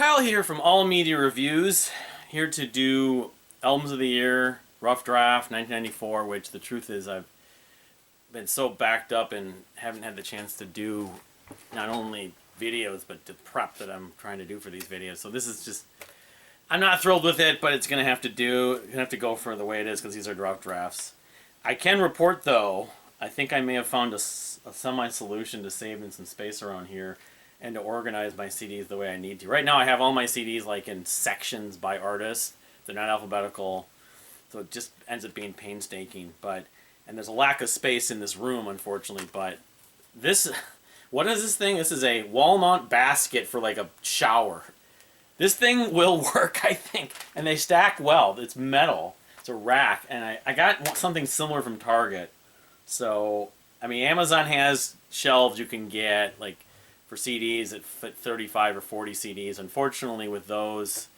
Kyle here from All Media Reviews, here to do Albums of the Year, Rough Draft, 1994, which the truth is I've been so backed up and haven't had the chance to do not only videos, but the prep that I'm trying to do for these videos. So this is just, I'm not thrilled with it, but it's going to have to go for the way it is because these are rough drafts. I can report, though, I think I may have found a semi-solution to saving some space around here and to organize my CDs the way I need to. Right now I have all my CDs like in sections by artist. They're not alphabetical, so it just ends up being painstaking. And there's a lack of space in this room, unfortunately. But this, what is this thing? This is a wall mount basket for like a shower. This thing will work, I think, and they stack well. It's metal. It's a rack, and I got something similar from Target. So, I mean, Amazon has shelves you can get, like, for CDs that fit 35 or 40 CDs. Unfortunately, with those,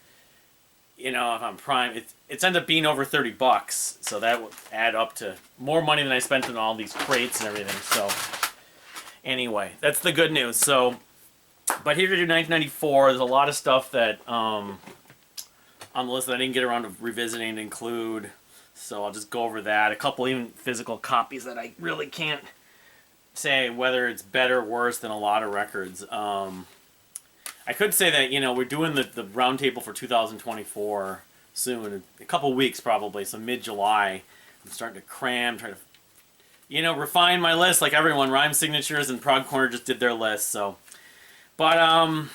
you know, if I'm Prime, it's ended up being over $30, so that would add up to more money than I spent on all these crates and everything. So, anyway, that's the good news. So, but here to do 1994, there's a lot of stuff that on the list that I didn't get around to revisiting and include. So I'll just go over that. A couple even physical copies that I really can't say whether it's better or worse than a lot of records. I could say that, you know, we're doing the roundtable for 2024 soon, a couple weeks probably, so mid-July. I'm starting to cram, try to, you know, refine my list like everyone. Rhyme Signatures and Prog Corner just did their list, so. But,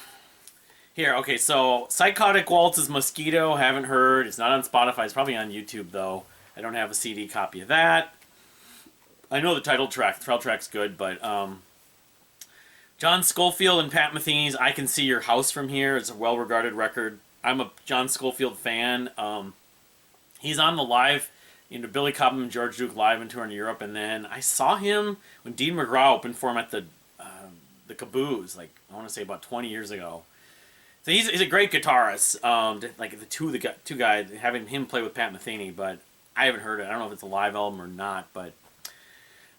here, okay, so Psychotic Waltz's Mosquito, haven't heard. It's not on Spotify. It's probably on YouTube, though. I don't have a CD copy of that. I know the title track's good, but John Scofield and Pat Metheny's I Can See Your House From Here is a well-regarded record. I'm a John Scofield fan. He's on the live, you know, Billy Cobham and George Duke live and tour in Europe, and then I saw him when Dean McGraw opened for him at the Caboose, like, I want to say about 20 years ago. So he's a great guitarist. Like the two guys, having him play with Pat Metheny, but I haven't heard it. I don't know if it's a live album or not, but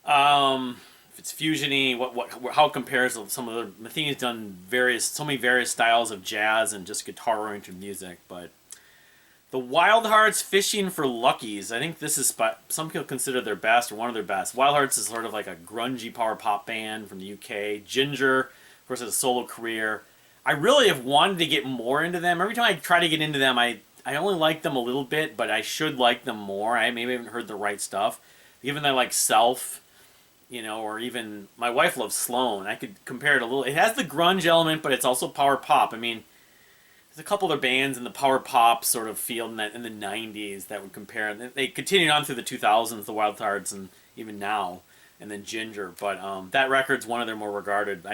if it's fusiony, how it compares to some of the Metheny's done so many various styles of jazz and just guitar-oriented music. But the Wild Hearts Fishing for Luckies, I think this is some people consider their best or one of their best. Wild Hearts is sort of like a grungy power pop band from the UK. Ginger, of course, has a solo career. I really have wanted to get more into them. Every time I try to get into them, I only like them a little bit, but I should like them more. I maybe haven't heard the right stuff. Even I like Self, you know, or even my wife loves Sloan. I could compare it a little. It has the grunge element, but it's also power pop. I mean, there's a couple other bands in the power pop sort of field in the 90s that would compare. They continued on through the 2000s, the Wild Hearts, and even now. And then Ginger, but that record's one of their more regarded.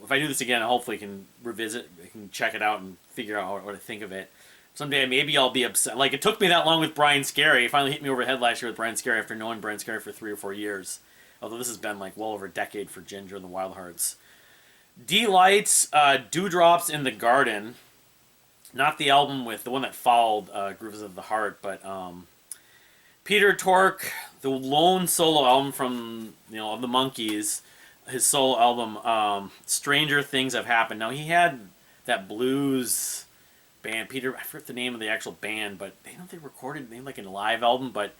If I do this again, I hopefully can revisit, I can check it out and figure out what to think of it. Someday maybe I'll be upset. Like, it took me that long with Brian Scary. It finally hit me over the head last year with Brian Scary after knowing Brian Scary for 3 or 4 years. Although this has been like well over a decade for Ginger and the Wild Hearts. D-Lights, Dewdrops in the Garden. Not the album with the one that followed Grooves of the Heart, but Peter Tork, the lone solo album from, you know, of the Monkees, his solo album, Stranger Things Have Happened. Now, he had that blues band, I forget the name of the actual band, but they recorded like a live album, but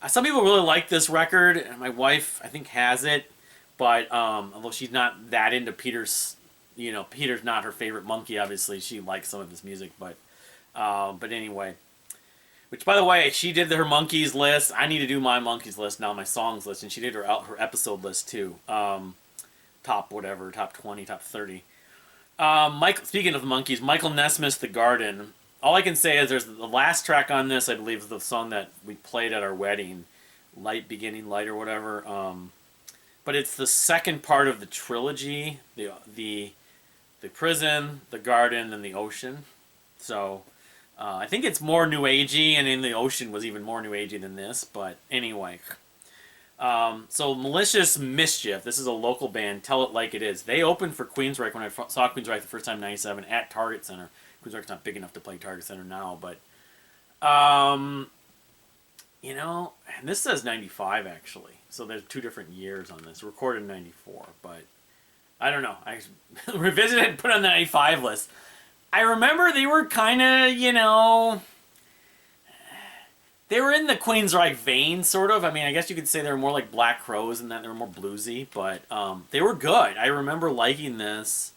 some people really like this record, and my wife, I think, has it, but although she's not that into Peter's, you know, Peter's not her favorite Monkey, obviously, she likes some of his music, but anyway. Which, by the way, she did her Monkees list. I need to do my Monkees list now, my songs list, and she did her episode list too. Top 20, top 30. Speaking of the Monkees, Michael Nesmith's The Garden. All I can say is there's the last track on this, I believe, is the song that we played at our wedding, Light Beginning Light or whatever. But it's the second part of the trilogy, the prison, the garden, and the ocean. So I think it's more new agey, and in the ocean was even more new agey than this. But anyway, so Malicious Mischief. This is a local band. Tell It Like It Is. They opened for Queensryche when I saw Queensryche the first time in '97 at Target Center. Queensryche's not big enough to play Target Center now, but you know, and this says '95 actually. So there's 2 different years on this. Recorded in '94, but I don't know. I revisited and put it on the '95 list. I remember they were kind of, you know, they were in the Queensryche vein, sort of. I mean, I guess you could say they were more like Black Crowes and that they were more bluesy, but they were good. I remember liking this.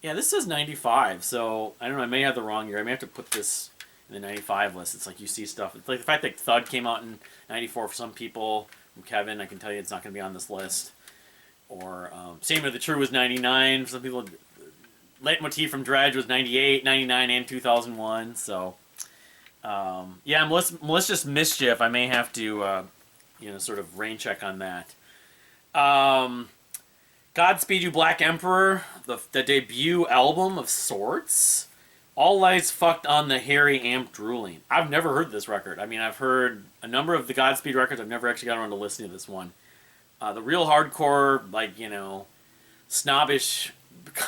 Yeah, this says 95, so I don't know. I may have the wrong year. I may have to put this in the 95 list. It's like you see stuff. It's like the fact that Thud came out in 94 for some people. From Kevin, I can tell you it's not going to be on this list. Or Same with the True was 99. For some people, Leitmotif from Dredge was 98, 99, and 2001. So, yeah, Malicious Mischief, I may have to, sort of rain check on that. Godspeed You Black Emperor, the debut album of sorts. All Lights Fucked on the Hairy Amp Drooling. I've never heard this record. I mean, I've heard a number of the Godspeed records. I've never actually got around to listening to this one. The real hardcore, like, snobbish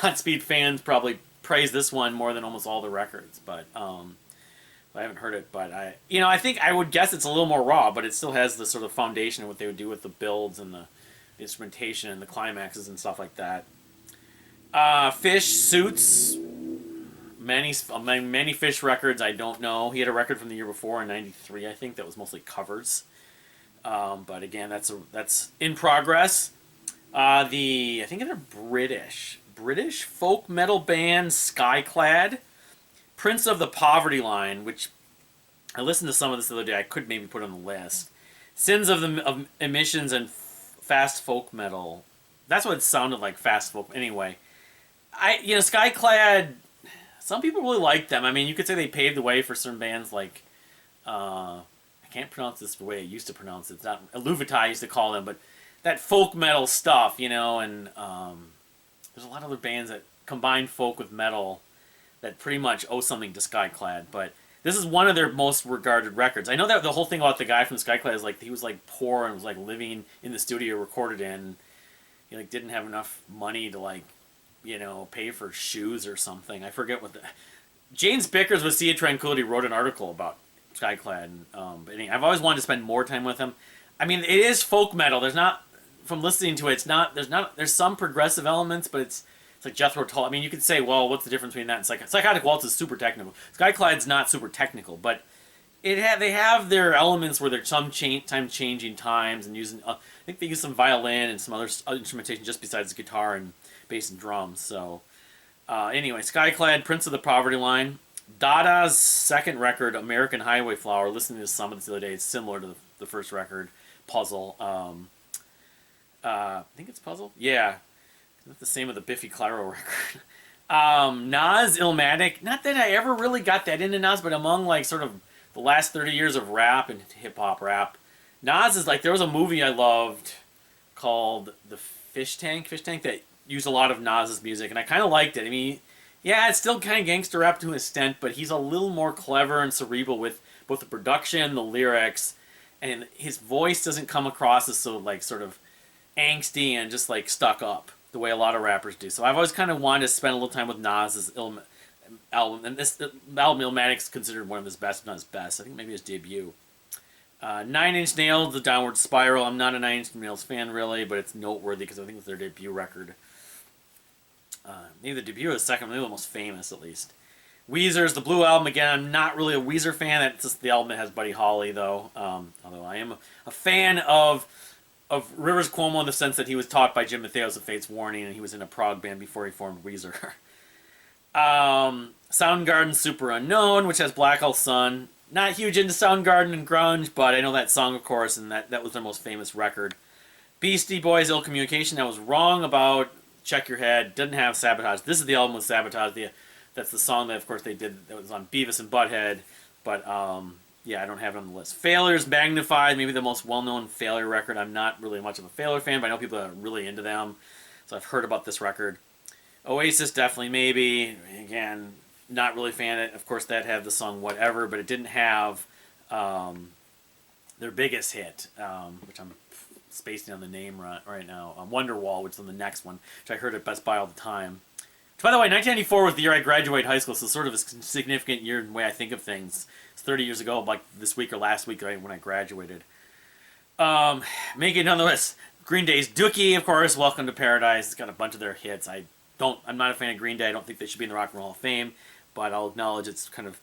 Godspeed fans probably praise this one more than almost all the records. But I haven't heard it. But I think I would guess it's a little more raw, but it still has the sort of foundation of what they would do with the builds and the instrumentation and the climaxes and stuff like that. Fish, Suits, many Fish records. I don't know. He had a record from the year before in '93, I think, that was mostly covers. But again, that's in progress. I think they're British folk metal band Skyclad, Prince of the Poverty Line, which I listened to some of this the other day. I could maybe put on the list. Sins of Emissions and fast folk metal. That's what it sounded like, fast folk. Anyway, Skyclad. Some people really like them. I mean, you could say they paved the way for certain bands like, I can't pronounce this the way I used to pronounce it. It's not aoty I used to call them, but that folk metal stuff, and there's a lot of other bands that combine folk with metal that pretty much owe something to Skyclad. But this is one of their most regarded records. I know that the whole thing about the guy from Skyclad is like he was like poor and was like living in the studio recorded in. He like didn't have enough money to like, pay for shoes or something. I forget what James Bickers with Sea of Tranquility wrote an article about Skyclad. But anyway, I've always wanted to spend more time with him. I mean, it is folk metal. There's not, from listening to it, there's some progressive elements, but it's like Jethro Tull. I mean, you could say, well, what's the difference between that and Psychotic Waltz is super technical. Skyclad's not super technical, but they have their elements where they're changing times and using. I think they use some violin and some other instrumentation just besides guitar and bass and drums. So anyway, Skyclad, Prince of the Poverty Line. Dada's second record, American Highway Flower. Listening to some of this the other day, it's similar to the first record, Puzzle. I think it's Puzzle. Yeah. Not the same with the Biffy Clyro record. Nas, Illmatic. Not that I ever really got that into Nas, but among like sort of the last 30 years of rap and hip hop rap, Nas is like, there was a movie I loved called The Fish Tank that used a lot of Nas's music, and I kind of liked it. I mean, yeah, it's still kind of gangster rap to an extent, but he's a little more clever and cerebral with both the production, the lyrics, and his voice doesn't come across as so like sort of angsty and just like stuck up the way a lot of rappers do. So I've always kind of wanted to spend a little time with Nas's album, and this album, Illmatic, is considered one of his best, if not his best. I think maybe his debut. 9 Inch Nails, The Downward Spiral. I'm not a 9 Inch Nails fan really, but it's noteworthy because I think it's their debut record. Maybe the debut or the second, maybe the most famous at least. Weezer's The Blue Album. Again, I'm not really a Weezer fan. That's just the album that has Buddy Holly though. Although I am a fan of Rivers Cuomo in the sense that he was taught by Jim Matheos of Fate's Warning, and he was in a prog band before he formed Weezer. Soundgarden, Super Unknown, which has Black Hole Sun. Not huge into Soundgarden and grunge, but I know that song, of course, and that was their most famous record. Beastie Boys, Ill Communication. I was wrong about Check Your Head. Didn't have Savatage. This is the album with Savatage. That's the song that, of course, they did that was on Beavis and Butthead. But yeah, I don't have it on the list. Failures, Magnified, maybe the most well-known Failure record. I'm not really much of a Failure fan, but I know people that are really into them. So I've heard about this record. Oasis, definitely, maybe. Again, not really a fan of it. Of course, that had the song Whatever, but it didn't have their biggest hit, which I'm spacing on the name right now. Wonderwall, which is on the next one, which I heard at Best Buy all the time. Which, by the way, 1994 was the year I graduated high school, so sort of a significant year in the way I think of things. 30 years ago, like this week or last week, right, when I graduated. Making it on the list. Green Day's Dookie, of course, Welcome to Paradise. It's got a bunch of their hits. I I'm not a fan of Green Day. I don't think they should be in the Rock and Roll Hall of Fame, but I'll acknowledge its kind of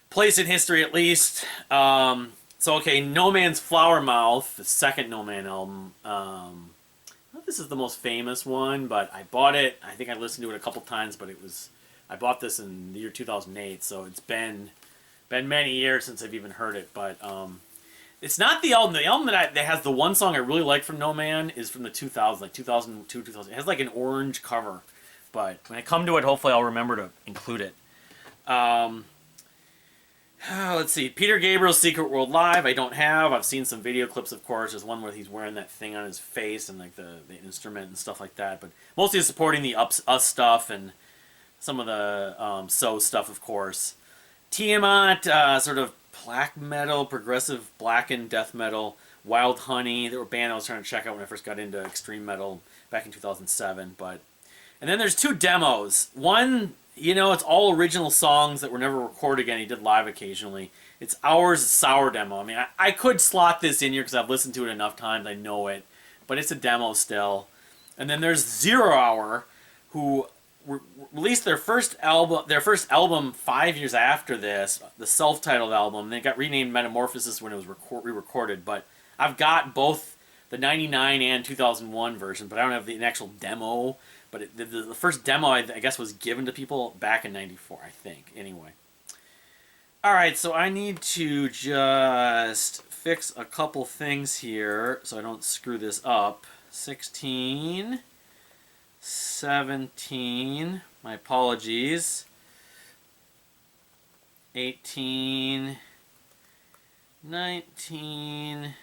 place in history at least. So okay, No Man's Flower Mouth, the second No Man album. I don't know if this is the most famous one, but I bought it. I think I listened to it a couple times, but I bought this in the year 2008, so it's been many years since I've even heard it. But it's not the album. The album that has the one song I really like from No Man is from the 2000s, like 2002, 2000. It has like an orange cover, but when I come to it, hopefully I'll remember to include it. Let's see. Peter Gabriel's Secret World Live. I don't have. I've seen some video clips, of course. There's one where he's wearing that thing on his face and like the instrument and stuff like that. But mostly supporting the Us stuff and some of the So stuff, of course. Tiamat, sort of black metal, progressive blackened death metal. Wild Honey. They were a band I was trying to check out when I first got into extreme metal back in 2007. And then there's two demos. One, it's all original songs that were never recorded again. He did live occasionally. It's Hours Sour demo. I mean, I could slot this in here because I've listened to it enough times. I know it. But it's a demo still. And then there's 0 Hour, who released their first album 5 years after this, the self-titled album. They got renamed Metamorphosis when it was re-recorded. But I've got both the 99 and 2001 version, but I don't have the actual demo. But the first demo, I guess, was given to people back in 94, I think. Anyway. Alright, so I need to just fix a couple things here so I don't screw this up. 16, 17, my apologies. 18, 19...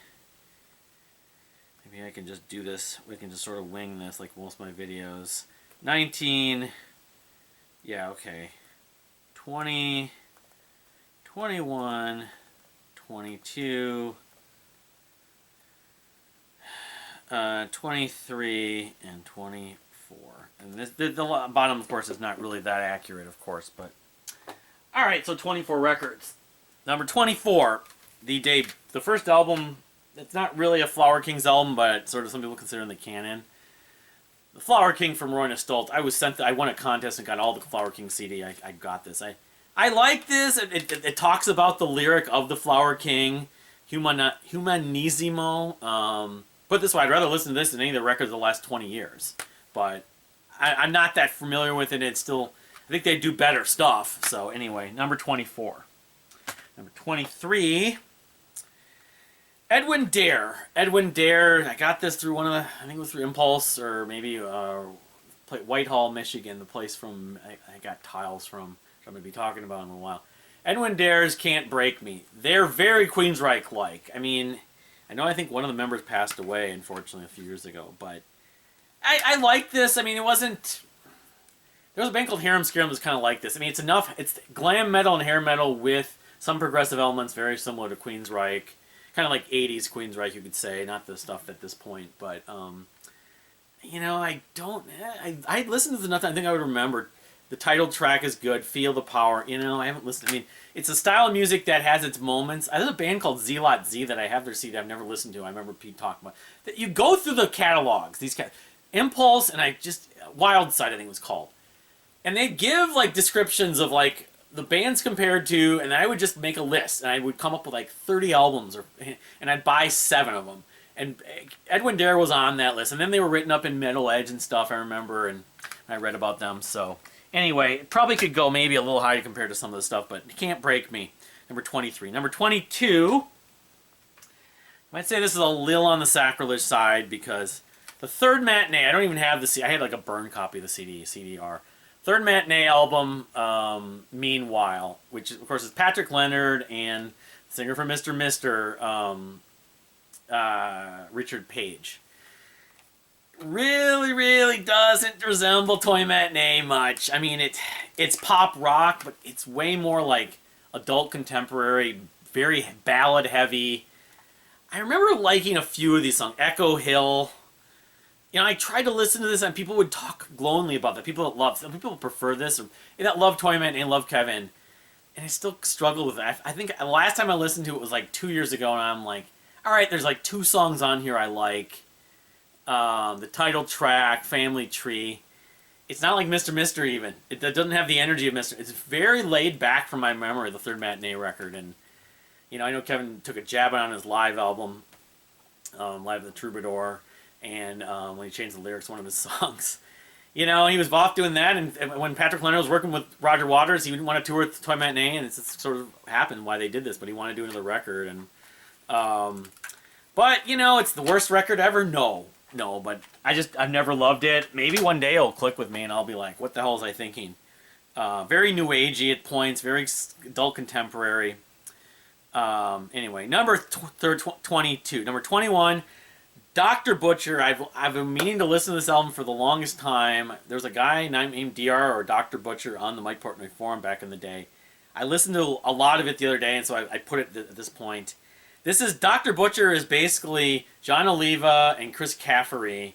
Maybe I can just do this. We can just sort of wing this like most of my videos. 19. Yeah, okay. 20. 21. 22. 23 and 24. And the bottom, of course, is not really that accurate, of course, but... Alright, so 24 records. Number 24. The first album... It's not really a Flower Kings album, but sort of some people consider in the canon. The Flower King from Roy Stoltz. I won a contest and got all the Flower King CD. I got this. I like this. It talks about the lyric of the Flower King, Humanissimo. Put it this way, I'd rather listen to this than any of the records of the last 20 years. But I'm not that familiar with it. It's still, I think they do better stuff. So anyway, number 24. Number 23... Edwin Dare. Edwin Dare, I got this through I think it was through Impulse, or maybe Whitehall, Michigan, the place from, I got tiles from, which I'm going to be talking about in a while. Edwin Dare's Can't Break Me. They're very Queensryche-like. I mean, I think one of the members passed away, unfortunately, a few years ago, but I like this. I mean, it wasn't... There was a band called Harem Scarum that was kind of like this. I mean, it's glam metal and hair metal with some progressive elements very similar to Queensryche. Kind of like 80s Queensryche, you could say. Not the stuff at this point, but, I listened to nothing I think I would remember. The title track is good. Feel the Power. I haven't listened. I mean, it's a style of music that has its moments. There's a band called Z-Lot Z that I have their CD I've never listened to. I remember Pete talking about. That you go through the catalogs. Impulse and Wild Side, I think it was called. And they give, descriptions of, the bands compared to, and I would just make a list, and I would come up with 30 albums, and I'd buy 7 of them. And Edwin Dare was on that list, and then they were written up in Metal Edge and stuff, I remember, and I read about them. So anyway, it probably could go maybe a little higher compared to some of the stuff, but it Can't Break Me. Number 23. Number 22, I might say this is a little on the sacrilege side, because the Third Matinee, I don't even have the CD, I had a burn copy of the CDR. Third Matinee album, Meanwhile, which of course is Patrick Leonard and singer from Mr. Mister, Richard Page. Really, really doesn't resemble Toy Matinee much. I mean, it's pop rock, but it's way more like adult contemporary, very ballad heavy. I remember liking a few of these songs. Echo Hill. I tried to listen to this, and people would talk glowingly about that. People that love, some people prefer this, or that love Toyman and love Kevin, and I still struggle with it. I think the last time I listened to it was 2 years ago, and I'm like, all right, there's 2 songs on here I like. The title track, Family Tree, It's not like Mr. Mister even. It doesn't have the energy of Mr. It's very laid back from my memory, the third matinee record. And, you know, I know Kevin took a jab on his live album, Live at the Troubadour, and when he changed the lyrics to one of his songs. You know, he was off doing that, and when Patrick Leonard was working with Roger Waters, he didn't want to tour with Toy Matinee, and it's just sort of happened why they did this, but he wanted to do another record. And but, you know, it's the worst record ever? No, but I've never loved it. Maybe one day it'll click with me, and I'll be like, what the hell was I thinking? Very new agey at points, very adult contemporary. Anyway, number 22. Number 21, Dr. Butcher. I've been meaning to listen to this album for the longest time. There's a guy named DR or Dr. Butcher on the Mike Portnoy forum back in the day. I listened to a lot of it the other day, and so I put it at this point. This is Dr. Butcher is basically John Oliva and Chris Caffery,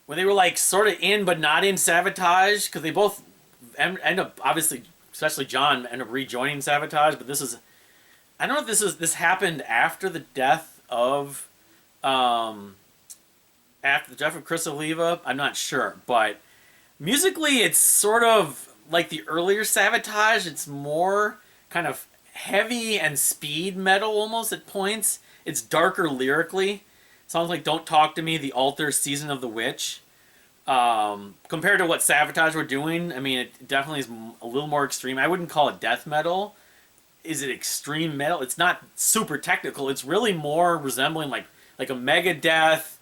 when they were like sort of in but not in Savatage, because they both end up, obviously, especially John, end up rejoining Savatage. But this is, I don't know if this happened after the death of Chris Oliva. I'm not sure, but musically it's sort of like the earlier Savatage. It's more kind of heavy and speed metal almost at points. It's darker lyrically. Songs like Don't Talk to Me, The Altar, Season of the Witch. Compared to what Savatage were doing, I mean, it definitely is a little more extreme. I wouldn't call it death metal. Is it extreme metal? It's not super technical. It's really more resembling like a Megadeth,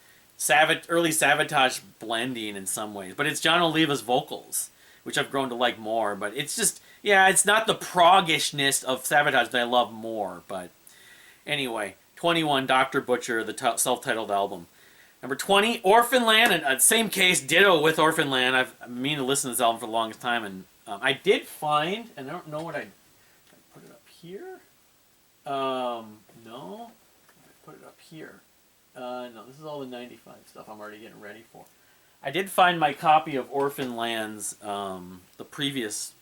early Savatage blending in some ways. But it's John Oliva's vocals, which I've grown to like more. But it's just, yeah, it's not the proggishness of Savatage that I love more. But anyway, 21, Dr. Butcher, the self-titled album. Number 20, Orphan Land, and same case, ditto with Orphan Land. I've been meaning to listen to this album for the longest time, and I did find, and I don't know what I put it up here. No, I put it up here. No, this is all the 95 stuff I'm already getting ready for. I did find my copy of Orphan Land's, the previous,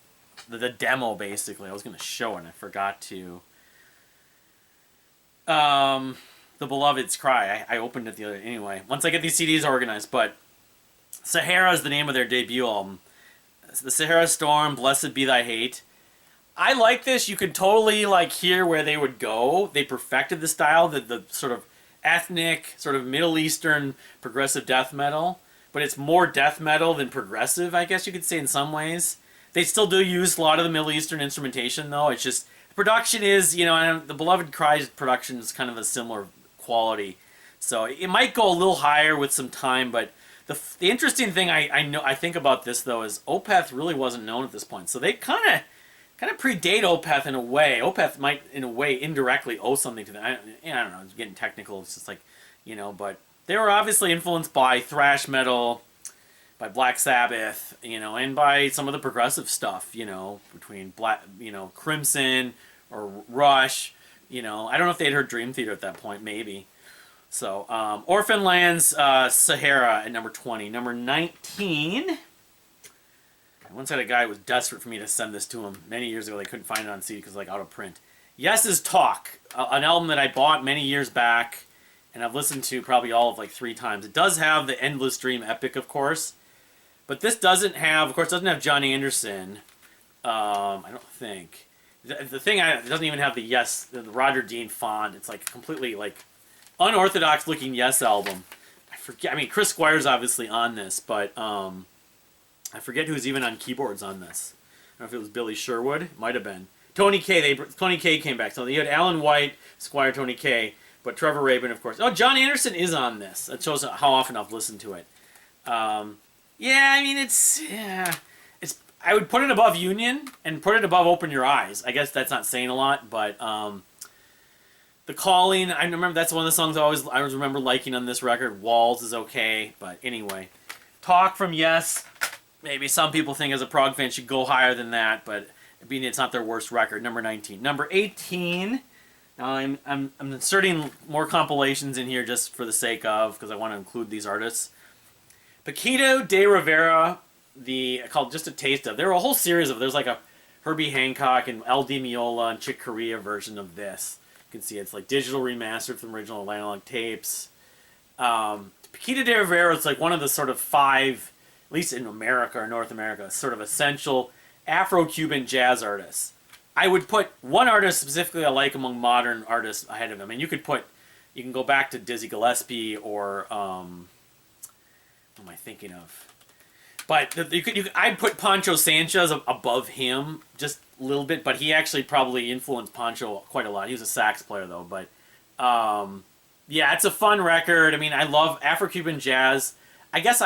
the demo basically. I was going to show it and I forgot to. The Beloved's Cry. I opened it the other, anyway. Once I get these CDs organized, but Sahara is the name of their debut album. The Sahara Storm, Blessed Be Thy Hate. I like this. You can totally like hear where they would go. They perfected the style, the sort of ethnic, sort of Middle Eastern progressive death metal, but it's more death metal than progressive, I guess you could say in some ways. They still do use a lot of the Middle Eastern instrumentation, though. It's just, the production is, you know, and the Beloved Cry's production is kind of a similar quality. So it might go a little higher with some time, but the interesting thing I think about this, though, is Opeth really wasn't known at this point. So they kind of predate Opeth in a way. Opeth might, in a way, indirectly owe something to them. I don't know, it's getting technical. It's just like, you know, but they were obviously influenced by thrash metal, by Black Sabbath, you know, and by some of the progressive stuff, you know, between Crimson or Rush, you know. I don't know if they'd heard Dream Theater at that point, maybe. So, Orphan Land's Sahara at number 20. Number 19... I once had a guy who was desperate for me to send this to him many years ago. They couldn't find it on CD because it was like out of print. Yes's Talk, an album that I bought many years back, and I've listened to probably all of like 3 times. It does have the Endless Dream epic, of course, but this doesn't have, doesn't have John Anderson. I don't think. The thing, it doesn't even have the Roger Dean font. It's like completely like unorthodox looking Yes album. I forget. I mean, Chris Squire's obviously on this, but I forget who's even on keyboards on this. I don't know if it was Billy Sherwood. It might have been. Tony Kaye. Tony Kaye came back. So you had Alan White, Squire, Tony Kaye, but Trevor Rabin, of course. Oh, John Anderson is on this. That shows how often I've listened to it. Yeah, I mean, it's... I would put it above Union and put it above Open Your Eyes. I guess that's not saying a lot, but... The Calling, I remember that's one of the songs I always remember liking on this record. Walls is okay, but anyway. Talk from Yes... Maybe some people think as a prog fan should go higher than that, but being it's not their worst record. Number 19. Number 18. Now I'm inserting more compilations in here just for the sake of, because I want to include these artists. Paquito de Rivera, called Just a Taste of. There were a whole series of. There's like a Herbie Hancock and El Di Meola and Chick Corea version of this. You can see it's like digital remastered from original analog tapes. Paquito de Rivera is like one of the sort of 5 at least in America or North America, sort of essential Afro-Cuban jazz artists. I would put one artist specifically I like among modern artists ahead of him. And you can go back to Dizzy Gillespie or, what am I thinking of? But I'd put Pancho Sanchez above him just a little bit, but he actually probably influenced Pancho quite a lot. He was a sax player though, but yeah, it's a fun record. I mean, I love Afro-Cuban jazz. I guess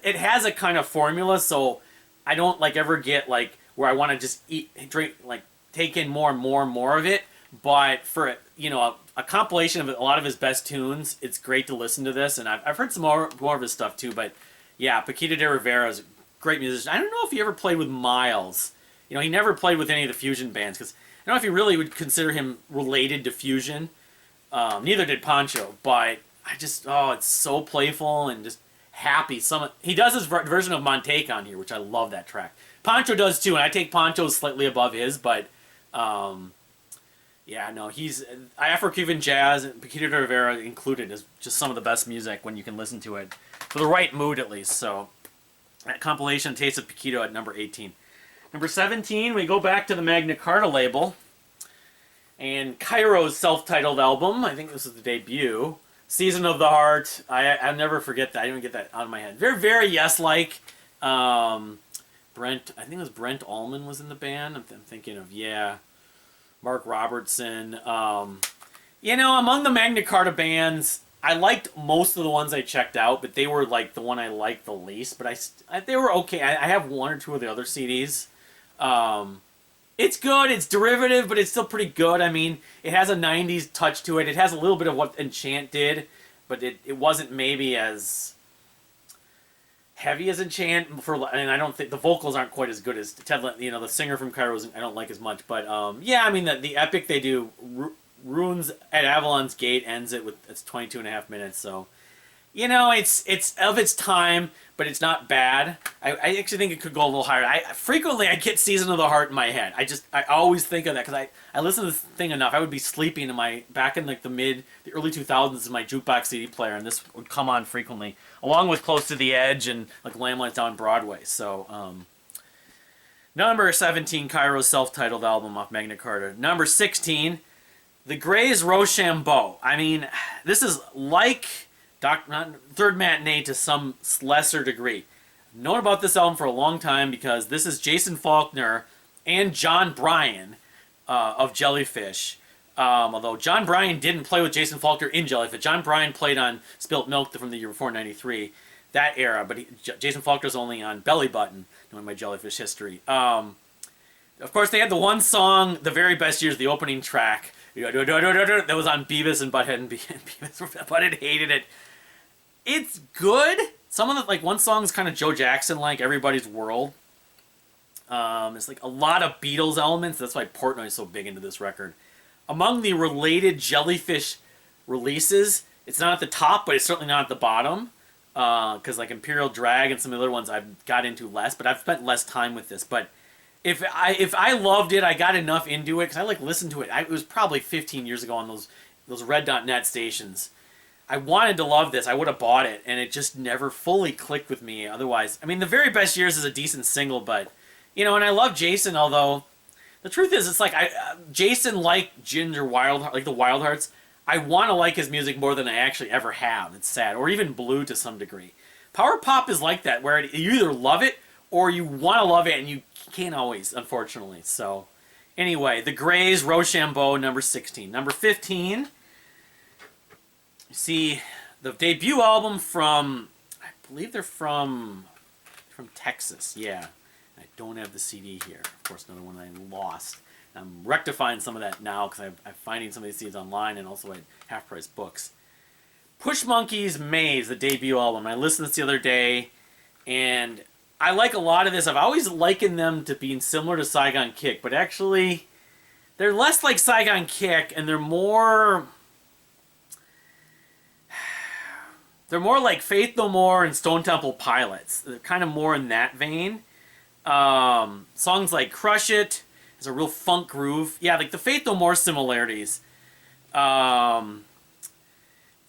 it has a kind of formula, so I don't like ever get like where I want to just drink, like take in more and more and more of it. But for a compilation of a lot of his best tunes, it's great to listen to this, and I've heard some more of his stuff too. But yeah, Paquito de Rivera is a great musician. I don't know if he ever played with Miles. He never played with any of the fusion bands, because I don't know if you really would consider him related to fusion. Neither did Pancho, but it's so playful and just happy. He does his version of Montague on here, which I love that track. Pancho does too, and I take Pancho slightly above his, but yeah, no, he's Afro-Cuban jazz, and Paquito de Rivera included, is just some of the best music when you can listen to it for the right mood, at least. So that compilation, Taste of Paquito, at number 18. Number 17, we go back to the Magna Carta label, and Cairo's self-titled album. I think this is the debut. Season of the Heart. I'll never forget that. I didn't even get that out of my head. Very, very Yes-like. Brent, I think it was Brent Allman was in the band. I'm thinking of, yeah, Mark Robertson. Among the Magna Carta bands, I liked most of the ones I checked out, but they were like the one I liked the least. But they were okay. I have one or two of the other CDs. It's good. It's derivative, but it's still pretty good. I mean, it has a 90s touch to it. It has a little bit of what Enchant did, but it wasn't maybe as heavy as Enchant. And I don't think the vocals aren't quite as good as Ted. The singer from Cairo, I don't like as much. But yeah, I mean the epic they do, Ruins at Avalon's Gate, ends it with it's 22.5 minutes. So it's of its time, but it's not bad. I actually think it could go a little higher. Frequently I get Season of the Heart in my head. I always think of that because I listen to this thing enough. I would be sleeping back in like the early 2000s in my jukebox CD player, and this would come on frequently, along with Close to the Edge and like Lamb Lies Down Broadway. So number 17, Cairo's self-titled album off Magna Carta. Number 16, The Gray's Rochambeau. I mean, this is like Third Matinee to some lesser degree. I've known about this album for a long time because this is Jason Faulkner and John Bryan of Jellyfish. Although John Bryan didn't play with Jason Faulkner in Jellyfish. John Bryan played on Spilt Milk from the year before, 93, that era. But Jason Faulkner's only on Belly Button, knowing my Jellyfish history. Of course, they had the one song, The Very Best Years, the opening track, that was on Beavis and Butthead, and Beavis and Butthead hated it. It's good. Some of the, one song is kind of Joe Jackson-like, Everybody's World. It's like a lot of Beatles elements. That's why Portnoy's so big into this record. Among the related Jellyfish releases, it's not at the top, but it's certainly not at the bottom. Because like Imperial Drag and some of the other ones I've got into less, but I've spent less time with this. But if I loved it, I got enough into it, because I listened to it. It was probably 15 years ago on those Red.net stations. I wanted to love this. I would have bought it, and it just never fully clicked with me otherwise. I mean, The Very Best Years is a decent single, but, and I love Jason, although the truth is, it's like, Jason, like Ginger Wildheart, like the Wildhearts, I want to like his music more than I actually ever have. It's sad. Or even Blue to some degree. Power Pop is like that, where you either love it, or you want to love it, and you can't always, unfortunately. So, anyway, The Grays, Rochambeau, number 16. Number 15... see the debut album from, I believe they're from Texas. Yeah, I don't have the CD here. Of course, another one I lost. I'm rectifying some of that now because I'm finding some of these CDs online and also at half-price books. Push Monkeys Maze, the debut album. I listened to this the other day, and I like a lot of this. I've always likened them to being similar to Saigon Kick, but actually, they're less like Saigon Kick, and they're more like Faith No More and Stone Temple Pilots. They're kind of more in that vein. Songs like Crush It has a real funk groove. Yeah, like the Faith No More similarities. It's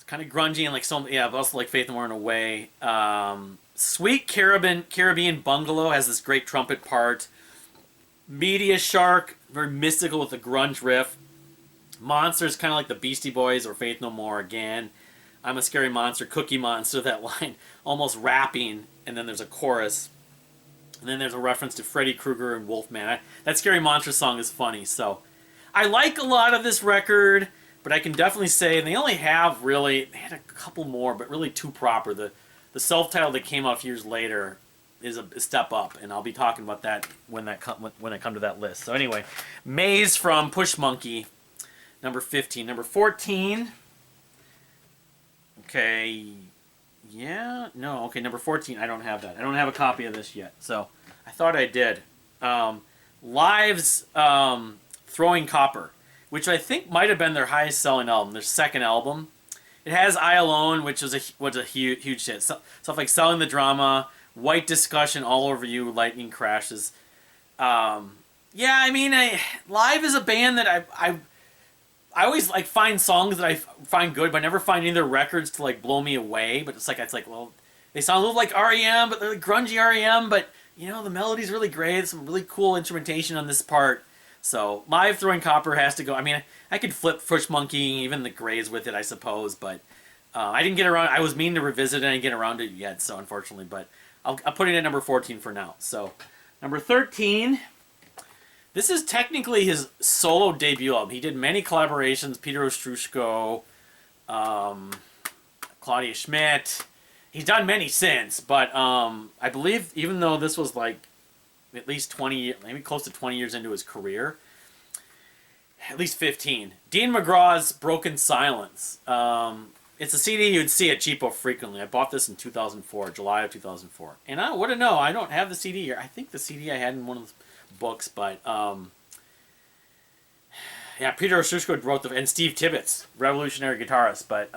kind of grungy and like but also like Faith No More in a way. Sweet Caribbean Bungalow has this great trumpet part. Meteor Shark, very mystical with the grunge riff. Monsters, kind of like the Beastie Boys or Faith No More again. I'm a Scary Monster, Cookie Monster, that line, almost rapping, and then there's a chorus. And then there's a reference to Freddy Krueger and Wolfman. That Scary Monster song is funny, so I like a lot of this record, but I can definitely say they only have really, they had a couple more, but really two proper. The self-titled that came out years later is a step up, and I'll be talking about that when I come to that list. So anyway, Maze from Push Monkey, number 15. Number 14, okay, yeah, no, okay, number 14, I don't have that. I don't have a copy of this yet, so I thought I did. Live's Throwing Copper, which I think might have been their highest selling album, their second album. It has I Alone, which was a huge hit. Stuff like Selling the Drama, White Discussion, All Over You, Lightning Crashes. Yeah, I mean, Live is a band that I always like find songs that I find good, but I never find any of their records to like blow me away. But it's like well, they sound a little like REM, but they're like grungy REM. But you know, the melody's really great. There's some really cool instrumentation on this part. So Live Throwing Copper has to go. I mean, I could flip Push Monkey, even the Grays with it, I suppose. But I didn't get around. I was meaning to revisit it. I didn't get around to it yet, so unfortunately. But I'll put it at number 14 for now. So number 13. This is technically his solo debut album. He did many collaborations. Peter Ostroushko, Claudia Schmidt. He's done many since, but I believe even though this was like at least 20, maybe close to 20 years into his career, at least 15. Dean McGraw's Broken Silence. It's a CD you'd see at Cheapo frequently. I bought this in 2004, July of 2004. And I wouldn't know, I don't have the CD here. I think the CD I had in one of the books, but yeah, Peter Ostroushko wrote and Steve Tibbetts, revolutionary guitarist, but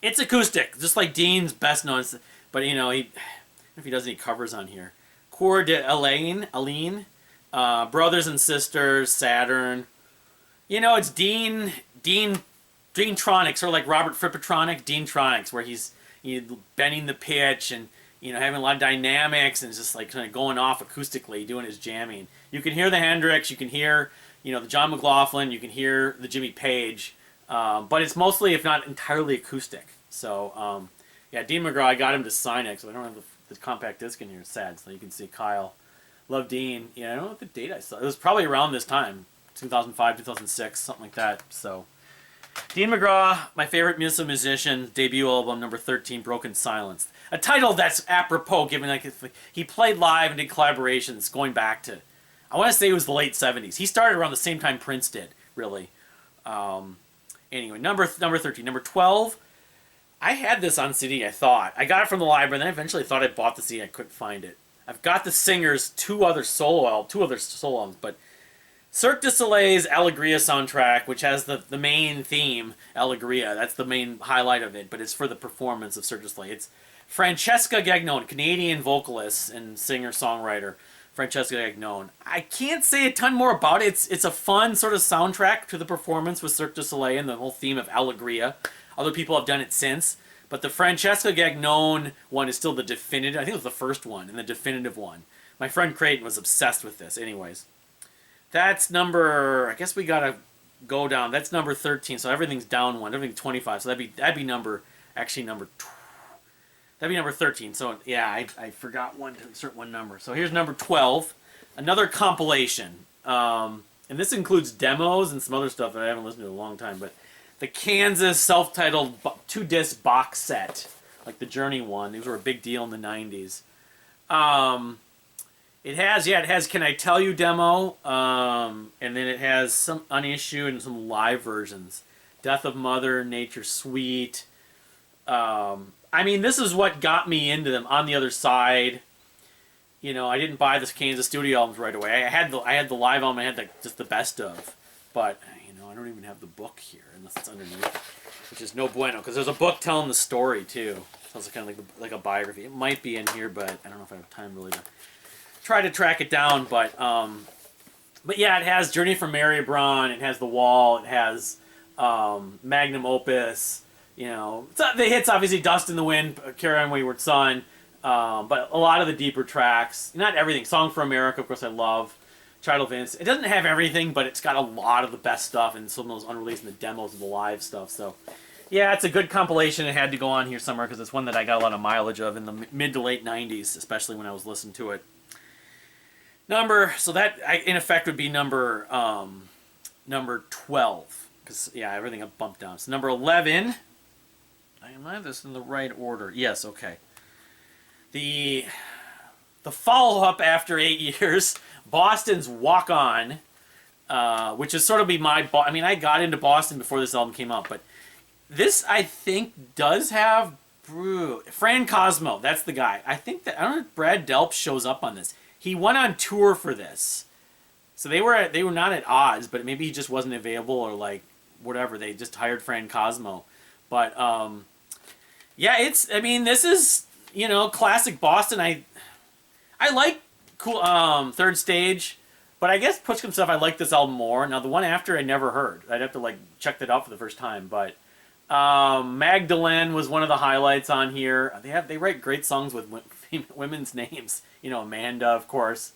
it's acoustic, just like Dean's best known. But you know, I don't know if he does any covers on here. Coeur d'Alene, Brothers and Sisters, Saturn. You know, it's Deantronics, sort of like Robert Frippatronic, Deantronics, where he's bending the pitch and having a lot of dynamics and just like kind of going off acoustically, doing his jamming. You can hear the Hendrix, you can hear the John McLaughlin, you can hear the Jimmy Page, but it's mostly, if not entirely, acoustic. So yeah, Dean McGraw, I got him to sign it, so I don't have the compact disc in here. It's sad. So you can see Kyle, love Dean. Yeah, I don't know what the date I saw. It was probably around this time, 2005, 2006, something like that. So Dean McGraw, my favorite musician, debut album, number 13, Broken Silence. A title that's apropos, given like he played live and did collaborations going back to, I want to say it was the late 70s. He started around the same time Prince did, really. Anyway, number 13. Number 12, I had this on CD, I thought. I got it from the library, and then I eventually thought I bought the CD. I couldn't find it. I've got the singer's two other solo albums, but Cirque du Soleil's Allegria soundtrack, which has the main theme, Allegria. That's the main highlight of it, but it's for the performance of Cirque du Soleil. It's Francesca Gagnon, Canadian vocalist and singer-songwriter, Francesca Gagnon. I can't say a ton more about it. It's a fun sort of soundtrack to the performance with Cirque du Soleil and the whole theme of Allegria. Other people have done it since, but the Francesca Gagnon one is still the definitive. I think it was the first one and the definitive one. My friend Creighton was obsessed with this. Anyways, that's number, I guess we gotta go down. That's number 13, so everything's down one. Everything's 25, so that'd be number 13. So yeah, I forgot to insert one number. So here's number 12, another compilation. And this includes demos and some other stuff that I haven't listened to in a long time, but the Kansas self-titled 2-disc box set, like the Journey one. These were a big deal in the 90s. It has Can I Tell You demo, and then it has some unissued and some live versions. Death of Mother, Nature Sweet. I mean, this is what got me into them. On the Other Side. I didn't buy this Kansas studio albums right away. I had the live album. I had just the best of, but I don't even have the book here unless it's underneath, which is no bueno because there's a book telling the story too. So it's kind of like a biography. It might be in here, but I don't know if I have time really to try to track it down. But yeah, it has Journey from Maribron. It has The Wall. It has Magnum Opus. You know, the hits obviously "Dust in the Wind," "Carry On Wayward Son," but a lot of the deeper tracks. Not everything. "Song for America," of course, I love. "Child of Vince." It doesn't have everything, but it's got a lot of the best stuff and some of those unreleased and the demos of the live stuff. So, yeah, it's a good compilation. It had to go on here somewhere because it's one that I got a lot of mileage of in the mid to late '90s, especially when I was listening to it. So that in effect would be number 12 because yeah, everything got bumped down. So number 11. Am I this in the right order? Yes. Okay. The follow up after 8 years, Boston's "Walk On," which is sort of be my. I mean, I got into Boston before this album came out, but this I think does have Fran Cosmo. That's the guy. I think that I don't know if Brad Delp shows up on this. He went on tour for this, so they were not at odds, but maybe he just wasn't available or like whatever. They just hired Fran Cosmo, but yeah, I mean, this is classic Boston. I like cool Third Stage, but I guess Push Come Stuff I like this album more. Now the one after I never heard. I'd have to like check that out for the first time, but. Magdalene was one of the highlights on here. They write great songs with women's names. Amanda, of course.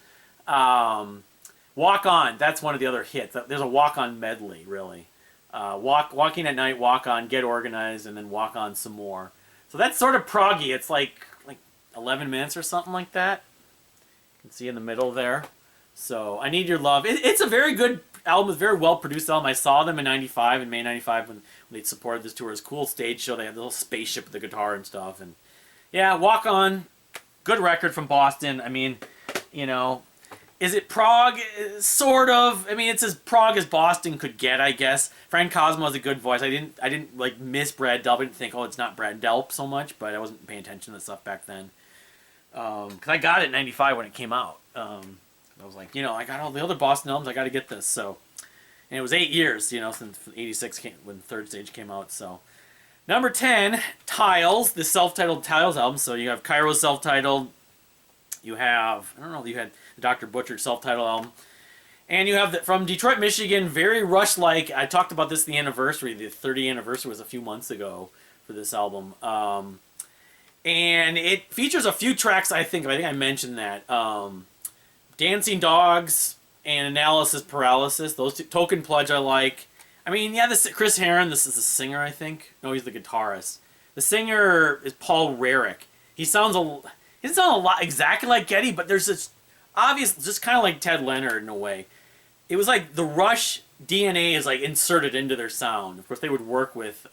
Walk On, that's one of the other hits. There's a Walk On medley, really. Walking at Night, Walk On, Get Organized, and then Walk On some more. So that's sort of proggy. It's like 11 minutes or something like that. You can see in the middle there. So I Need Your Love. It's a very good album. It's a very well produced album. I saw them in '95, in May '95, when they supported this tour. It was a cool stage show. They had the little spaceship with the guitar and stuff. And yeah, Walk On, good record from Boston. I mean, is it prog? Sort of. I mean, it's as prog as Boston could get, I guess. Frank Cosmo has a good voice. I didn't like miss Brad Delp. I didn't think, oh, it's not Brad Delp so much, but I wasn't paying attention to the stuff back then. Because I got it in '95 when it came out. I was like, I got all the other Boston albums. I got to get this. So, and it was 8 years, since '86 when Third Stage came out. So, number 10, Tiles, the self-titled Tiles album. So you have Cairo self-titled. You have you had the Dr. Butcher self-titled album, and you have from Detroit, Michigan, very Rush-like. I talked about this in the anniversary. The 30th anniversary was a few months ago for this album. And it features a few tracks. I think I mentioned that. Dancing Dogs and Analysis Paralysis. Those two. Token Pledge I like. I mean, yeah, this Chris Herron. This is the singer, I think. No, he's the guitarist. The singer is Paul Rarick. He doesn't sound a lot exactly like Geddy, but there's this obvious, just kind of like Ted Leonard in a way. It was like the Rush DNA is like inserted into their sound. Of course, they would work with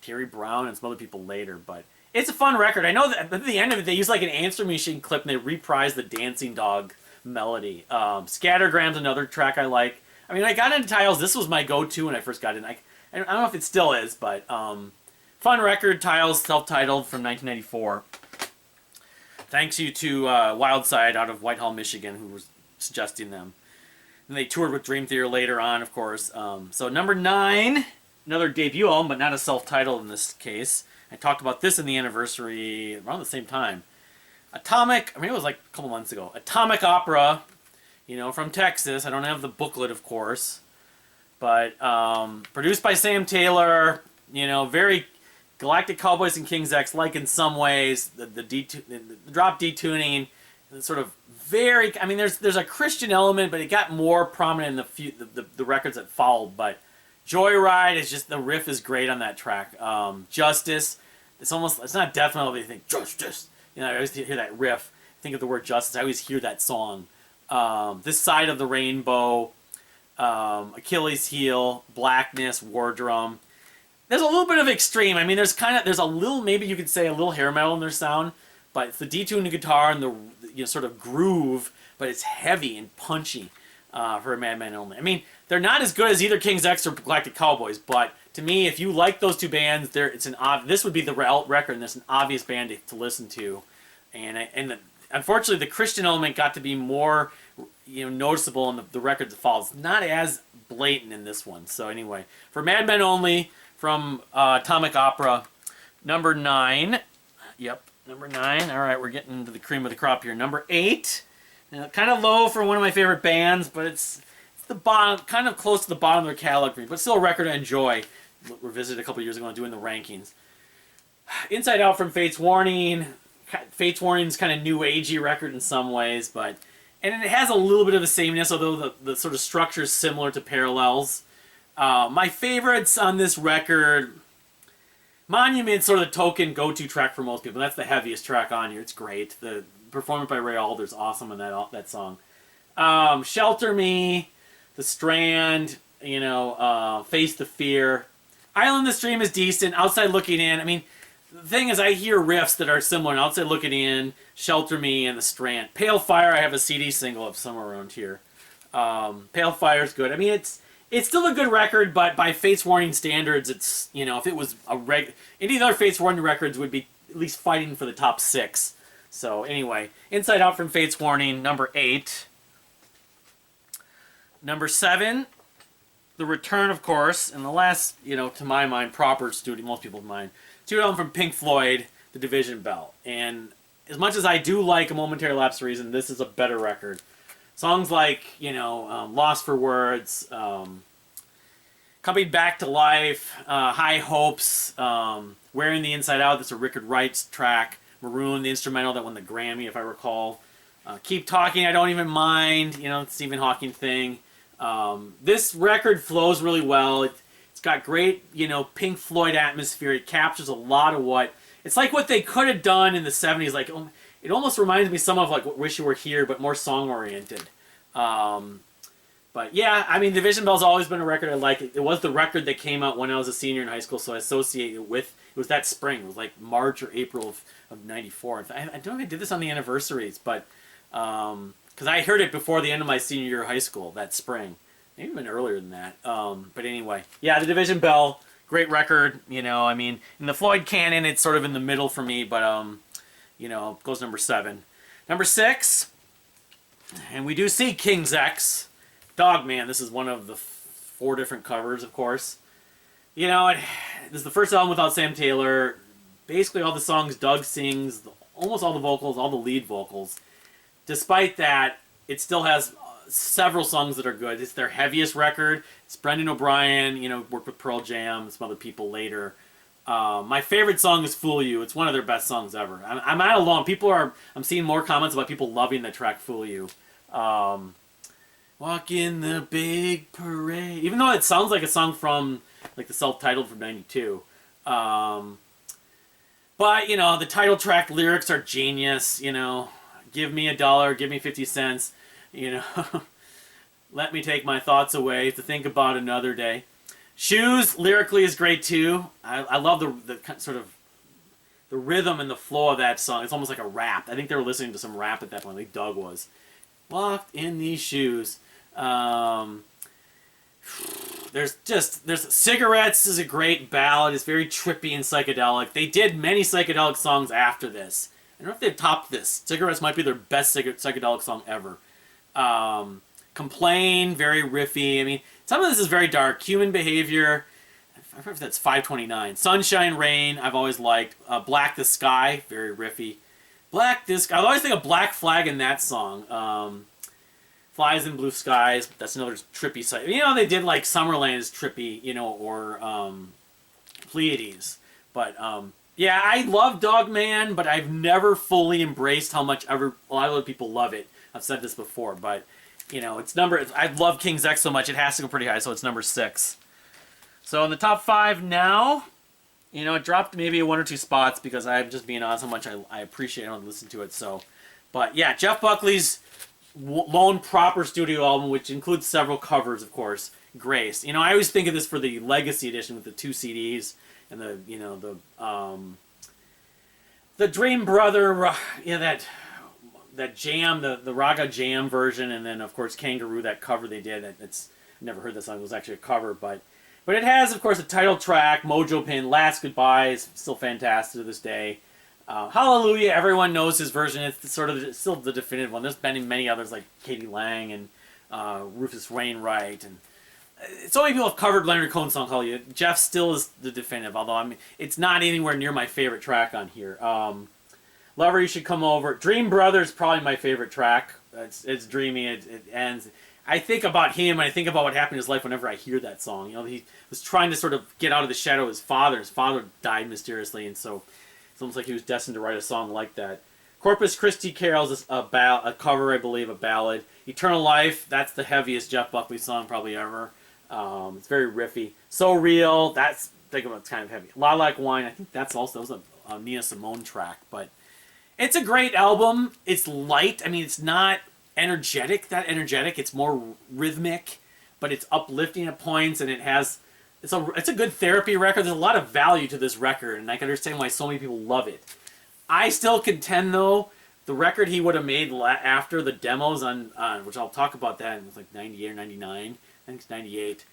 Terry Brown and some other people later, but it's a fun record. I know that at the end of it, they use like an answer machine clip and they reprise the Dancing Dog melody. Scattergram's another track I like. I mean, I got into Tiles. This was my go-to when I first got in. I don't know if it still is, but fun record. Tiles, self-titled from 1994. Thanks you to Wildside out of Whitehall, Michigan, who was suggesting them. And they toured with Dream Theater later on, of course. So number 9, another debut album, but not a self-titled in this case. I talked about this in the anniversary around the same time. Atomic, it was like a couple months ago. Atomic Opera, from Texas. I don't have the booklet, of course. But produced by Sam Taylor, very Galactic Cowboys and King's X, like in some ways. The drop detuning, sort of very, there's a Christian element, but it got more prominent in the records that followed. But Joyride is just, the riff is great on that track. Justice, it's not death metal, but you think, Justice. I always hear that riff, think of the word justice, I always hear that song. This Side of the Rainbow, Achilles Heel, Blackness, War Drum. There's a little bit of extreme. There's a little, maybe you could say a little hair metal in their sound, but it's the detuned guitar and the sort of groove, but it's heavy and punchy for a Madman Only. They're not as good as either King's X or Galactic Cowboys, but to me, if you like those two bands, this would be the record, and it's an obvious band to listen to. Unfortunately, the Christian element got to be more noticeable in the record that follows. Not as blatant in this one. So anyway, for Madmen Only, from Atomic Opera, number 9. Yep, number 9. All right, we're getting into the cream of the crop here. Number 8. Now, kind of low for one of my favorite bands, but it's the bottom, kind of close to the bottom of their catalog, but still a record I enjoy. revisited a couple years ago doing the rankings. Inside Out from Fates Warning. Fates Warning's kind of new agey record in some ways, and it has a little bit of the sameness, although the sort of structure is similar to Parallels. My favorites on this record, Monument's sort of the token go-to track for most people. That's the heaviest track on here. It's great. The performance by Ray Alder's awesome in that song. Shelter Me, The Strand, Face the Fear. Island the Stream is decent. Outside Looking In, I mean, the thing is, I hear riffs that are similar. And Outside Looking In, Shelter Me, and The Strand. Pale Fire, I have a CD single of somewhere around here. Pale Fire's good. I mean, it's still a good record, but by Fates Warning standards, it's, if it was any other Fates Warning records would be at least fighting for the top 6. So anyway, Inside Out from Fates Warning, number 8. Number 7, The Return, of course, and the last, to my mind, proper studio, most people's mind, studio album from Pink Floyd, The Division Bell. And as much as I do like A Momentary Lapse of Reason, this is a better record. Songs like, Lost for Words, Coming Back to Life, High Hopes, Wearing the Inside Out, that's a Richard Wright's track, Maroon, the instrumental that won the Grammy, if I recall. Keep Talking, I Don't Even Mind, Stephen Hawking thing. This record flows really well. It's got great, Pink Floyd atmosphere. It captures a lot of it's like what they could have done in the 70s. Like, it almost reminds me some of like Wish You Were Here, but more song-oriented. But yeah, I mean, Division Bell's always been a record I like. It was the record that came out when I was a senior in high school, so I associate it with, it was that spring. It was like March or April of 94. I don't know if I did this on the anniversaries, but, because I heard it before the end of my senior year of high school, that spring. Maybe even earlier than that. But anyway, yeah, the Division Bell, great record. I mean, in the Floyd canon, it's sort of in the middle for me, but, goes number 7. Number 6, and we do see King's X. Dogman, this is one of the 4 different covers, of course. This is the first album without Sam Taylor. Basically all the songs Doug sings, almost all the vocals, all the lead vocals. Despite that, it still has several songs that are good. It's their heaviest record. It's Brendan O'Brien, worked with Pearl Jam, some other people later. My favorite song is Fool You. It's one of their best songs ever. I'm not alone. I'm seeing more comments about people loving the track Fool You. Walk in the big parade. Even though it sounds like a song from, like, the self-titled from 92. But, the title track lyrics are genius, Give me $1, give me 50 cents, Let me take my thoughts away to think about another day. Shoes, lyrically, is great, too. I love the sort of the rhythm and the flow of that song. It's almost like a rap. I think they were listening to some rap at that point. I think Doug was. Walked in these shoes. There's Cigarettes is a great ballad. It's very trippy and psychedelic. They did many psychedelic songs after this. I don't know if they've topped this. Cigarettes might be their best psychedelic song ever. Complain, very riffy. I mean, some of this is very dark. Human Behavior, I don't know if that's 529. Sunshine, Rain, I've always liked. Black the Sky, very riffy. Black the Sky, I always think of Black Flag in that song. Flies in Blue Skies, that's another trippy site. They did like Summerland is trippy, or Pleiades. But, yeah, I love Dogman, but I've never fully embraced how much a lot of other people love it. I've said this before, but, I love King's X so much, it has to go pretty high, so it's number 6. So in the top 5 now, it dropped maybe 1 or 2 spots because I'm just being honest how much I appreciate it and listen to it, so. But, yeah, Jeff Buckley's lone proper studio album, which includes several covers, of course. Grace. I always think of this for the Legacy edition with the 2 CDs and the Dream Brother, that jam, the Raga Jam version, and then of course Kangaroo, that cover they did. I've never heard that song. It was actually a cover, but it has, of course, a title track, Mojo Pin, Last Goodbye is still fantastic to this day. Hallelujah, everyone knows his version. It's still the definitive one. There's been many others like Katie Lang and Rufus Wainwright, and so many people have covered Leonard Cohen's song Hallelujah. Jeff still is the definitive, although it's not anywhere near my favorite track on here. Lover, You Should Come Over. Dream Brother is probably my favorite track. It's dreamy. It ends. I think about him and I think about what happened in his life whenever I hear that song. You know, he was trying to sort of get out of the shadow of his father. His father died mysteriously, and so it's almost like he was destined to write a song like that. Corpus Christi Carols is a cover, I believe, a ballad. Eternal Life, that's the heaviest Jeff Buckley song probably ever. It's very riffy. So Real, think about it's kind of heavy. La Like Wine, I think that was a Nina Simone track, but it's a great album. It's light. I mean, it's not that energetic. It's more rhythmic, but it's uplifting at points, and it's a good therapy record. There's a lot of value to this record, and I can understand why so many people love it. I still contend, though, the record he would have made after the demos on which I'll talk about that, it was like 98 or 99, I think it's 98.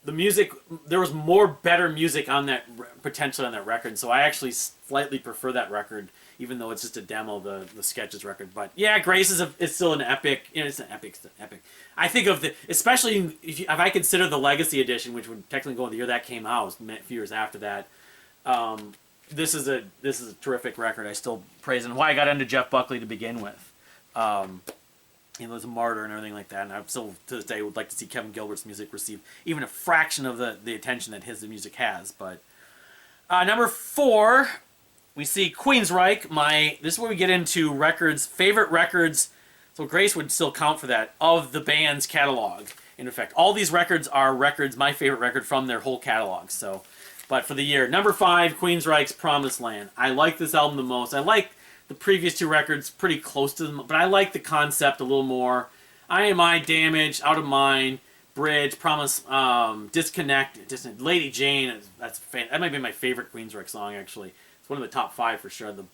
The music, there was more better music on that, potentially on that record, so I actually slightly prefer that record, even though it's just a demo, the Sketches record. But yeah, Grace is still an epic, it's an epic. I think of especially if I consider the Legacy Edition, which would technically go in the year that came out, a few years after that. This is a terrific record. I still praise it, and why I got into Jeff Buckley to begin with. He was a martyr and everything like that, and I still to this day would like to see Kevin Gilbert's music receive even a fraction of the attention that his music has. But number 4, we see Queensryche. This is where we get into favorite records. So Grace would still count for that, of the band's catalog. In effect, all these records are my favorite record from their whole catalog. So. But for the year, number 5, Queensryche's Promised Land. I like this album the most. I like the previous 2 records pretty close to them, but I like the concept a little more. I Damaged, Out of Mind, Bridge, Promise, Disconnect, Lady Jane. That might be my favorite Queensryche song, actually. It's one of the top 5 for sure. The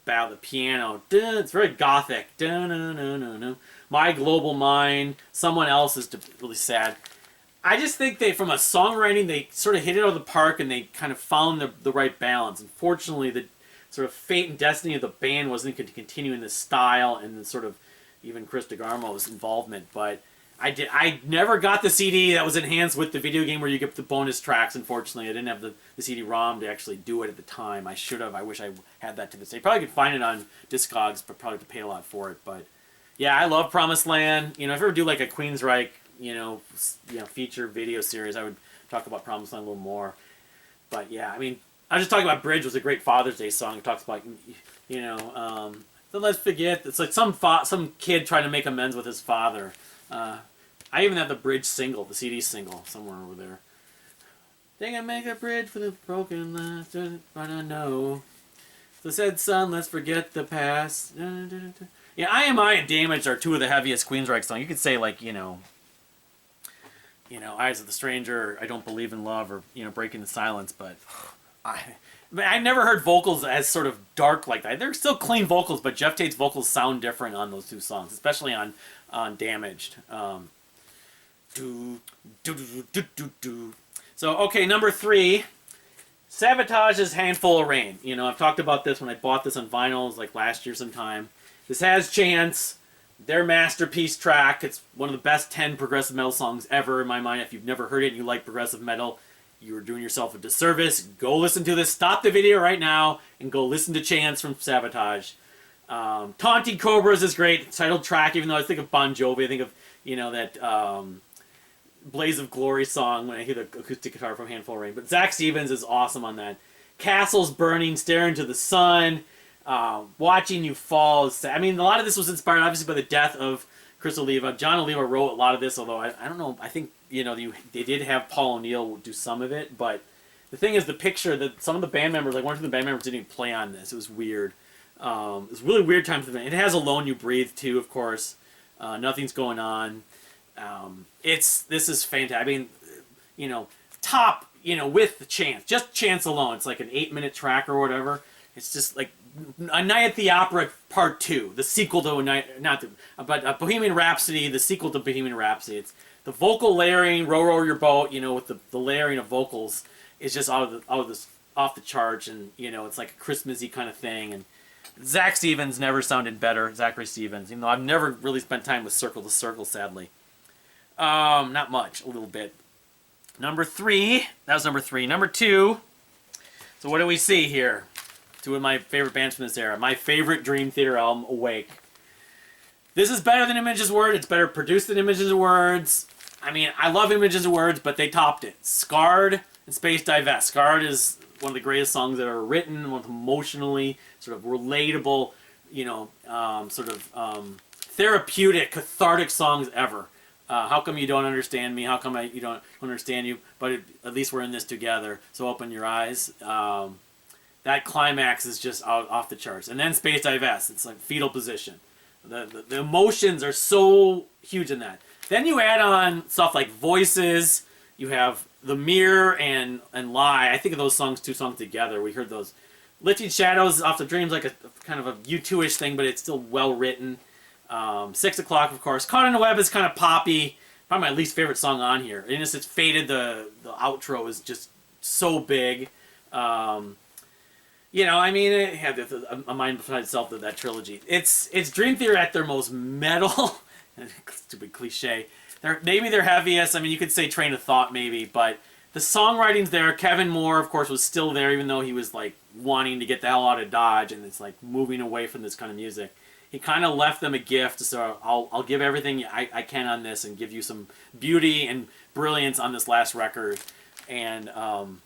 piano, it's very gothic. My Global Mind, Someone Else is really sad. I just think from a songwriting, they sort of hit it out of the park, and they kind of found the right balance. Unfortunately, the sort of fate and destiny of the band wasn't going to continue in this style, and the sort of even Chris DeGarmo's involvement. But I never got the CD that was enhanced with the video game where you get the bonus tracks. Unfortunately, I didn't have the CD-ROM to actually do it at the time. I should have. I wish I had that to this day. Probably could find it on Discogs, but probably have to pay a lot for it. But yeah, I love Promised Land. If I ever do like a Queensryche feature video series, I would talk about Promised Land a little more. But yeah, I mean, I was just talking about Bridge was a great Father's Day song. It talks about, so let's forget. It's like some kid trying to make amends with his father. I even have the Bridge single, the CD single, somewhere over there. They can make a bridge for the broken last, but I know. So said, son, let's forget the past. Yeah, I and Damaged are 2 of the heaviest Queensryche songs. You could say like, Eyes of the Stranger, I Don't Believe in Love, or, Breaking the Silence, but I never heard vocals as sort of dark like that. They're still clean vocals, but Jeff Tate's vocals sound different on those 2 songs, especially on Damaged. So, okay, number 3, Savatage's Handful of Rain. I've talked about this when I bought this on vinyls, like last year sometime. This has Chance. Their masterpiece track. It's one of the best 10 progressive metal songs ever in my mind. If you've never heard it and you like progressive metal, you're doing yourself a disservice. Go listen to this. Stop the video right now and go listen to Chance from Savatage. Taunting Cobras is great. Titled track, even though I think of Bon Jovi, I think of, that Blaze of Glory song when I hear the acoustic guitar from Handful of Rain. But Zach Stevens is awesome on that. Castles Burning, Staring to the Sun. Watching You Fall. I mean, a lot of this was inspired, obviously, by the death of Chris Oliva. John Oliva wrote a lot of this, although I don't know. I think they did have Paul O'Neill do some of it, but the thing is, the picture that some of the band members, like one of the band members, didn't even play on this. It was weird. It was really weird time for the band. It has Alone You Breathe too, of course. Nothing's Going On. This is fantastic. I mean, top, with the Chance, just Chance alone. It's like an 8-minute track or whatever. It's just like A Night at the Opera Part 2, the sequel to Bohemian Rhapsody, the sequel to Bohemian Rhapsody. It's the vocal layering, Row Row Your Boat, with the layering of vocals is just off the charts, and it's like a Christmassy kind of thing. And Zach Stevens never sounded better, Zachary Stevens, even though I've never really spent time with Circle to Circle, sadly. Not much, a little bit. Number 3, that was number 3. Number 2, so what do we see here? 2 of my favorite bands from this era. My favorite Dream Theater album, Awake. This is better than Images Word. It's better produced than Images Words. I mean, I love Images and Words, but they topped it. Scarred and Space Divest. Scarred is one of the greatest songs that are written, one of the emotionally sort of relatable, you know, therapeutic, cathartic songs ever. How come you don't understand me? How come you don't understand you? But at least we're in this together. So open your eyes. That climax is just off the charts. And then Space Divest. It's like fetal position. The emotions are so huge in that. Then you add on stuff like Voices. You have The Mirror and Lie. I think of those songs, two songs together. We heard those. Lifting Shadows Off the Dreams, like a kind of a U2-ish thing, but it's still well written. 6 O'Clock, of course. Caught in the Web is kind of poppy. Probably my least favorite song on here. And it's Faded. The outro is just so big. You know, I mean, it had a mind beside itself, that trilogy. It's Dream Theater at their most metal. Stupid cliche. Maybe they're heaviest. I mean, you could say Train of Thought, maybe, but the songwriting's there. Kevin Moore, of course, was still there, even though he was like wanting to get the hell out of Dodge, and it's like moving away from this kind of music. He kind of left them a gift, so I'll give everything I can on this and give you some beauty and brilliance on this last record. And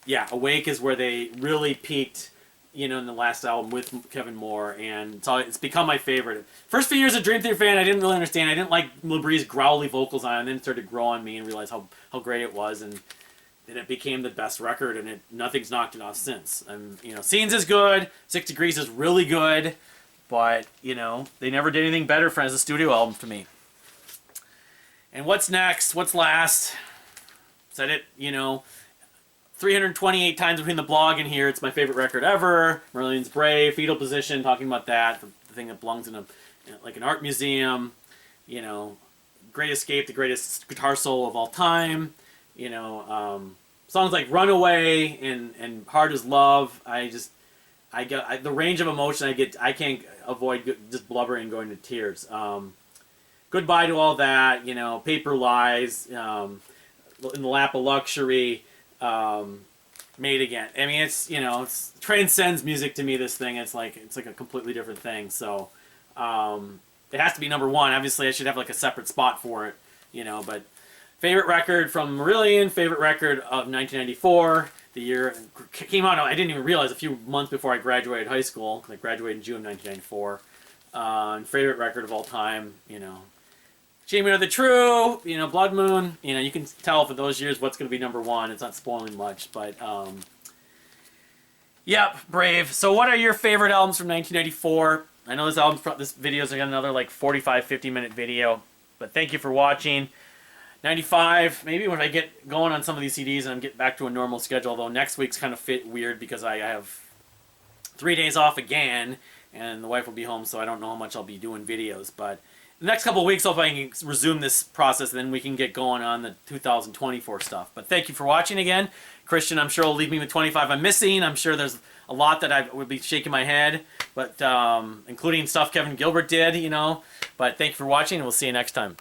yeah, Awake is where they really peaked, you know, in the last album with Kevin Moore, and it's become my favorite. First few years of Dream Theater fan, I didn't really understand. I didn't like LaBrie's growly vocals on it, and then it started to grow on me and realize how great it was, and then it became the best record, and nothing's knocked it off since. And you know, Scenes is good, 6 Degrees is really good, but you know, they never did anything better as a studio album to me. And what's next? What's last? Said it, you know, 328 times between the blog and here. It's my favorite record ever. Marillion's Brave, Fetal Position, talking about that, the thing that belongs in like an art museum. You know, Great Escape, the greatest guitar solo of all time. You know, songs like Runaway and Hard as Love. The range of emotion I can't avoid just blubbering and going to tears. Goodbye to All That. You know, Paper Lies. In the Lap of Luxury. Made Again. I mean, it's, you know, it transcends music to me, this thing. It's like a completely different thing. So it has to be number one. Obviously, I should have like a separate spot for it, you know, but favorite record from Marillion, favorite record of 1994. The year it came out, I didn't even realize, a few months before I graduated high school. I graduated in June 1994. And favorite record of all time, you know, Achievement of the True, you know, Blood Moon. You know, you can tell for those years what's going to be number one. It's not spoiling much, but yep, Brave. So what are your favorite albums from 1994? I know this video is got another like 45, 50-minute video, but thank you for watching. 95, maybe when I get going on some of these CDs and I'm getting back to a normal schedule, although next week's kind of weird because I have 3 days off again, and the wife will be home, so I don't know how much I'll be doing videos, but the next couple of weeks, hopefully I can resume this process, and then we can get going on the 2024 stuff. But thank you for watching again. Christian, I'm sure will leave me with 25 I'm missing. I'm sure there's a lot that I would be shaking my head, but including stuff Kevin Gilbert did, you know. But thank you for watching, and we'll see you next time.